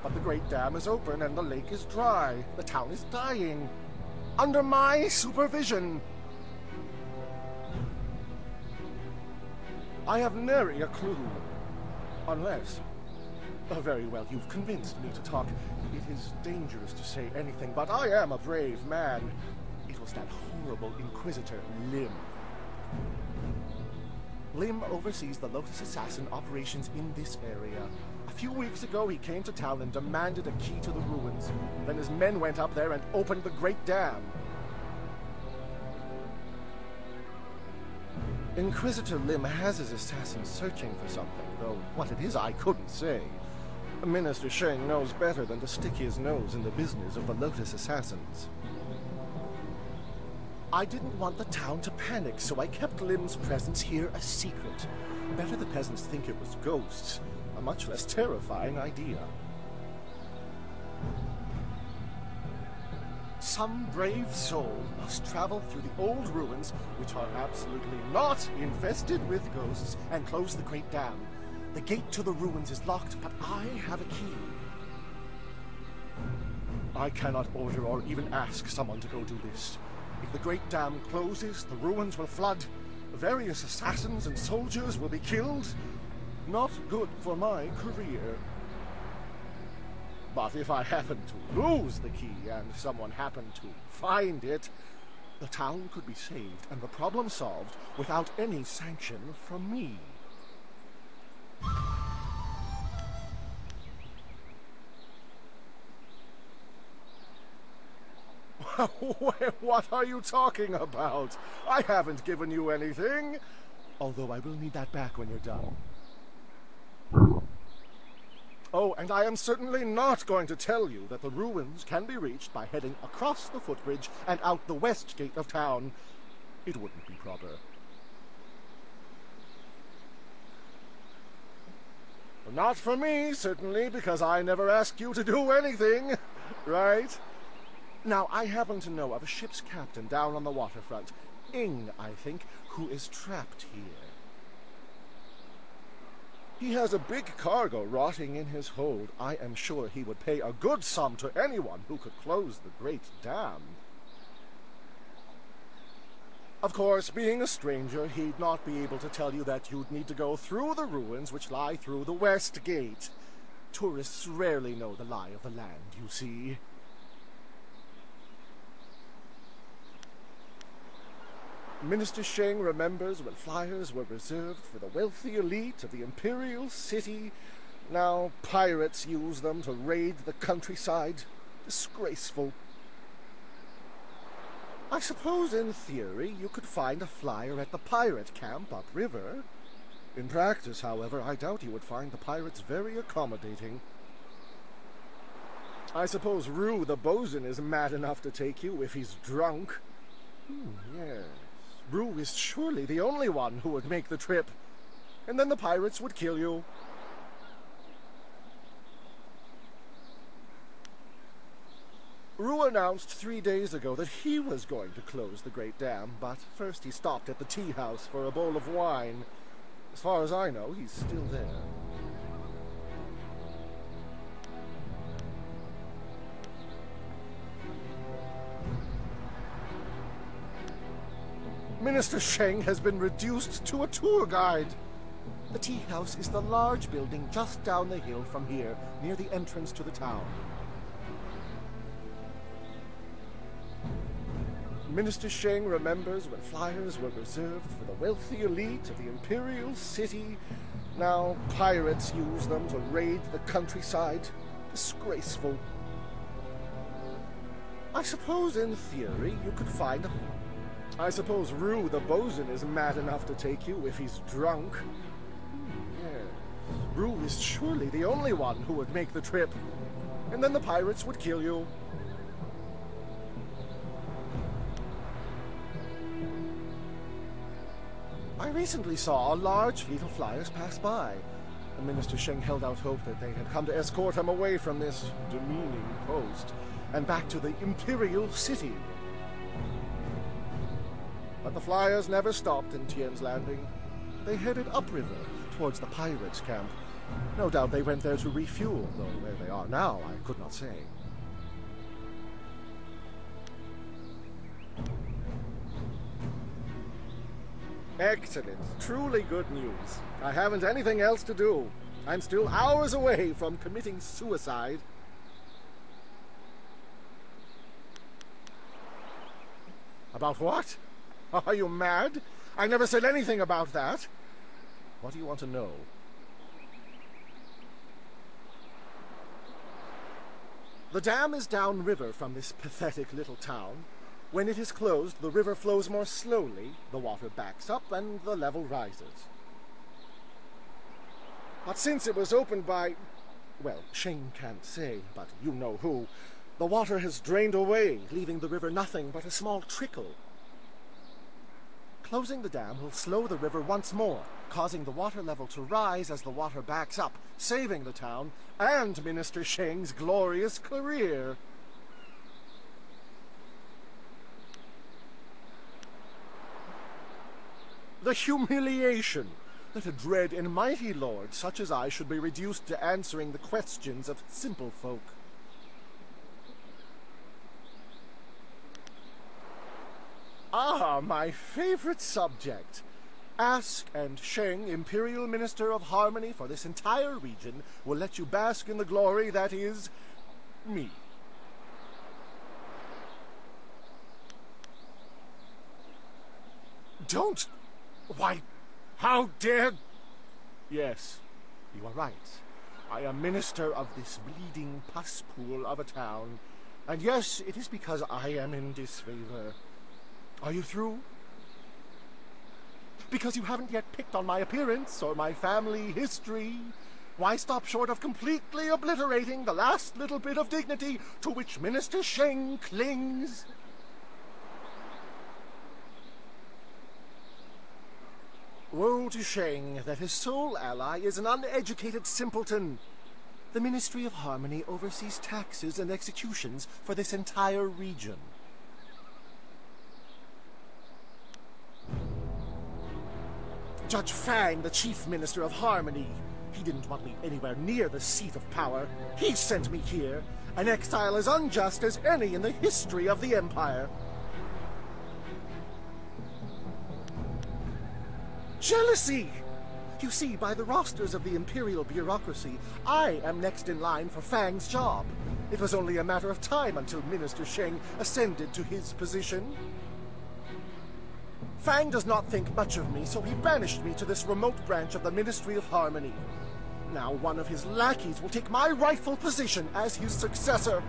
But the Great Dam is open and the lake is dry. The town is dying. Under my supervision. I have nary a clue. Unless... very well, you've convinced me to talk. It is dangerous to say anything, but I am a brave man. It was that horrible Inquisitor, Lim. Lim oversees the Lotus Assassin operations in this area. A few weeks ago, he came to town and demanded a key to the ruins. Then his men went up there and opened the Great Dam. Inquisitor Lim has his assassins searching for something, though what it is I couldn't say. Minister Sheng knows better than to stick his nose in the business of the Lotus Assassins. I didn't want the town to panic, so I kept Lim's presence here a secret. Better the peasants think it was ghosts. A much less terrifying idea. Some brave soul must travel through the old ruins, which are absolutely not infested with ghosts, and close the Great Dam. The gate to the ruins is locked, but I have a key. I cannot order or even ask someone to go do this. If the Great Dam closes, the ruins will flood. Various assassins and soldiers will be killed. Not good for my career. But if I happen to lose the key and someone happened to find it, the town could be saved and the problem solved without any sanction from me. What are you talking about? I haven't given you anything. Although I will need that back when you're done. Oh, and I am certainly not going to tell you that the ruins can be reached by heading across the footbridge and out the west gate of town. It wouldn't be proper. Not for me, certainly, because I never asked you to do anything, right? Now, I happen to know of a ship's captain down on the waterfront, Ing, I think, who is trapped here. He has a big cargo rotting in his hold. I am sure he would pay a good sum to anyone who could close the Great Dam. Of course, being a stranger, he'd not be able to tell you that you'd need to go through the ruins which lie through the West Gate. Tourists rarely know the lie of the land, you see. Minister Sheng remembers when flyers were reserved for the wealthy elite of the Imperial City. Now pirates use them to raid the countryside. Disgraceful. I suppose in theory you could find a flyer at the pirate camp upriver. In practice, however, I doubt you would find the pirates very accommodating. I suppose Rue the bosun is mad enough to take you if he's drunk. Yes. Rue is surely the only one who would make the trip. And then the pirates would kill you. Rue announced 3 days ago that he was going to close the Great Dam, but first he stopped at the tea house for a bowl of wine. As far as I know, he's still there. Minister Sheng has been reduced to a tour guide. The tea house is the large building just down the hill from here, near the entrance to the town. Minister Sheng remembers when flyers were reserved for the wealthy elite of the Imperial City. Now pirates use them to raid the countryside. Disgraceful. I suppose in theory you could find a... I suppose Rue the bosun is mad enough to take you if he's drunk. Yes. Rue is surely the only one who would make the trip. And then the pirates would kill you. I recently saw a large fleet of flyers pass by. The Minister Sheng held out hope that they had come to escort him away from this demeaning post and back to the Imperial City. But the flyers never stopped in Tien's Landing. They headed upriver, towards the pirates' camp. No doubt they went there to refuel, though where they are now, I could not say. Excellent. Truly good news. I haven't anything else to do. I'm still hours away from committing suicide. About what? Are you mad? I never said anything about that. What do you want to know? The dam is downriver from this pathetic little town. When it is closed, the river flows more slowly, the water backs up, and the level rises. But since it was opened by... well, Shane can't say, but you know who. The water has drained away, leaving the river nothing but a small trickle. Closing the dam will slow the river once more, causing the water level to rise as the water backs up, saving the town and Minister Sheng's glorious career. The humiliation that a dread and mighty lord such as I should be reduced to answering the questions of simple folk. Ah, my favorite subject. Ask, and Sheng, Imperial Minister of Harmony for this entire region, will let you bask in the glory that is... me. Don't... Why, how dare... Yes, you are right. I am minister of this bleeding pus pool of a town. And yes, it is because I am in disfavor. Are you through? Because you haven't yet picked on my appearance or my family history? Why stop short of completely obliterating the last little bit of dignity to which Minister Sheng clings? Woe to Sheng that his sole ally is an uneducated simpleton. The Ministry of Harmony oversees taxes and executions for this entire region. Judge Fang, the Chief Minister of Harmony. He didn't want me anywhere near the seat of power. He sent me here, an exile as unjust as any in the history of the Empire. Jealousy! You see, by the rosters of the Imperial bureaucracy, I am next in line for Fang's job. It was only a matter of time until Minister Sheng ascended to his position. Fang does not think much of me, so he banished me to this remote branch of the Ministry of Harmony. Now one of his lackeys will take my rightful position as his successor.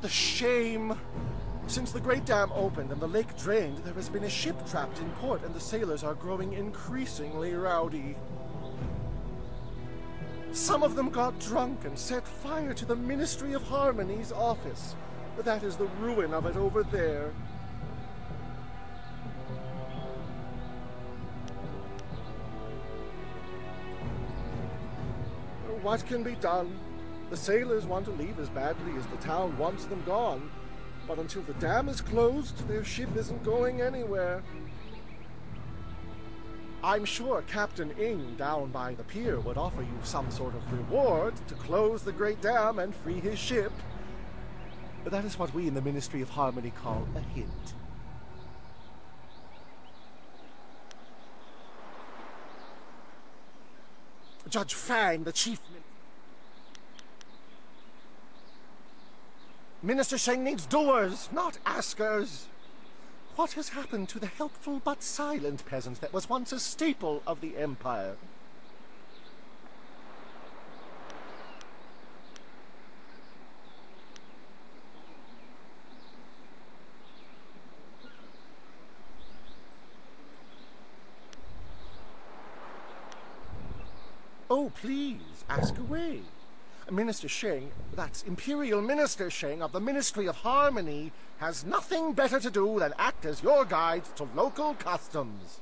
The shame! Since the Great Dam opened and the lake drained, there has been a ship trapped in port and the sailors are growing increasingly rowdy. Some of them got drunk and set fire to the Ministry of Harmony's office. That is the ruin of it over there. What can be done? The sailors want to leave as badly as the town wants them gone. But until the dam is closed, their ship isn't going anywhere. I'm sure Captain Ing down by the pier would offer you some sort of reward to close the Great Dam and free his ship. But that is what we in the Ministry of Harmony call a hint. Judge Fang, the Chief... Minister Sheng needs doers, not askers. What has happened to the helpful but silent peasant that was once a staple of the Empire? Oh, please, ask away. Minister Sheng, that's Imperial Minister Sheng of the Ministry of Harmony, has nothing better to do than act as your guide to local customs.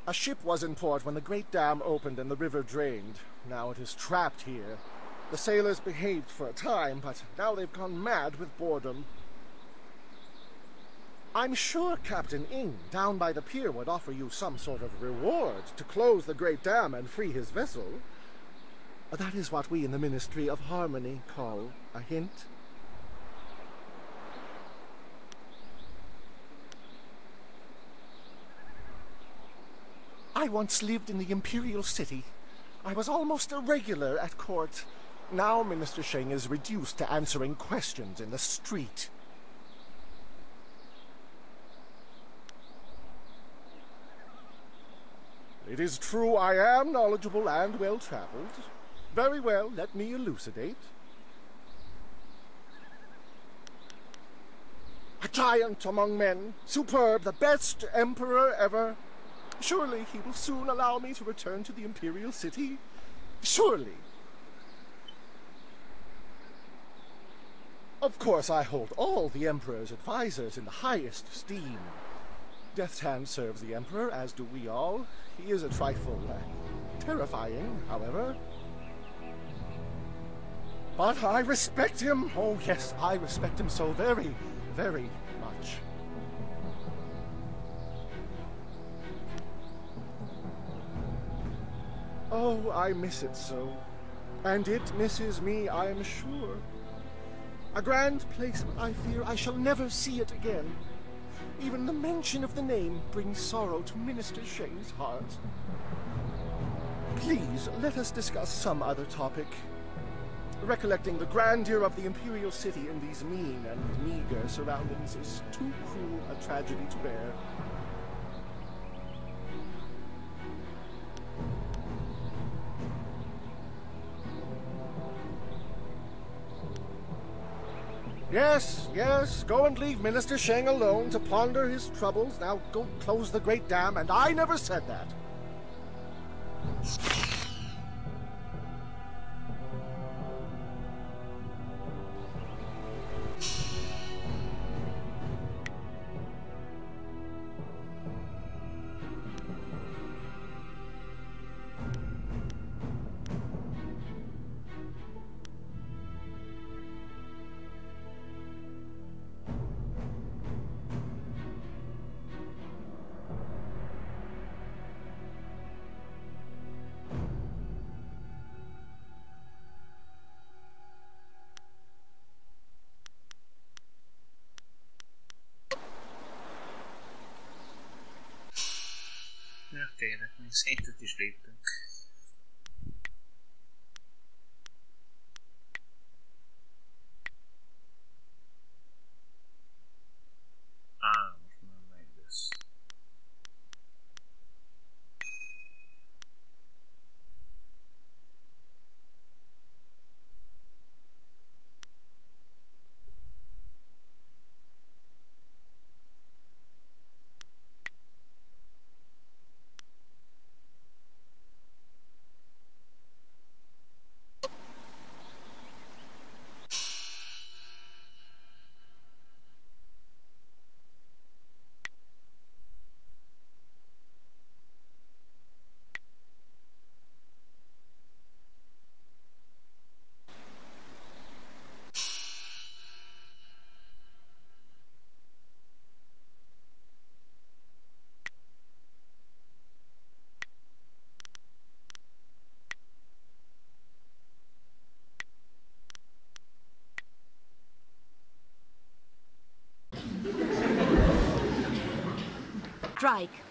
A ship was in port when the Great Dam opened and the river drained. Now it is trapped here. The sailors behaved for a time, but now they've gone mad with boredom. I'm sure Captain Ing, down by the pier, would offer you some sort of reward to close the Great Dam and free his vessel. That is what we in the Ministry of Harmony call a hint. I once lived in the Imperial City. I was almost a regular at court. Now Minister Sheng is reduced to answering questions in the street. It is true I am knowledgeable and well-traveled. Very well, let me elucidate. A giant among men, superb, the best emperor ever. Surely he will soon allow me to return to the Imperial City. Surely. Of course, I hold all the Emperor's advisors in the highest esteem. Death's Hand serves the Emperor, as do we all. He is a trifle terrifying, however. But I respect him. Oh, yes, I respect him so very, very much. Oh, I miss it so. And it misses me, I am sure. A grand place, but I fear I shall never see it again. Even the mention of the name brings sorrow to Minister Sheng's heart. Please, let us discuss some other topic. Recollecting the grandeur of the Imperial City in these mean and meager surroundings is too cruel a tragedy to bear. Yes, yes, go and leave Minister Sheng alone to ponder his troubles. Now go close the Great Dam, and I never said that. Tényleg, még szétet is léptünk. Most már megy lesz. Strike.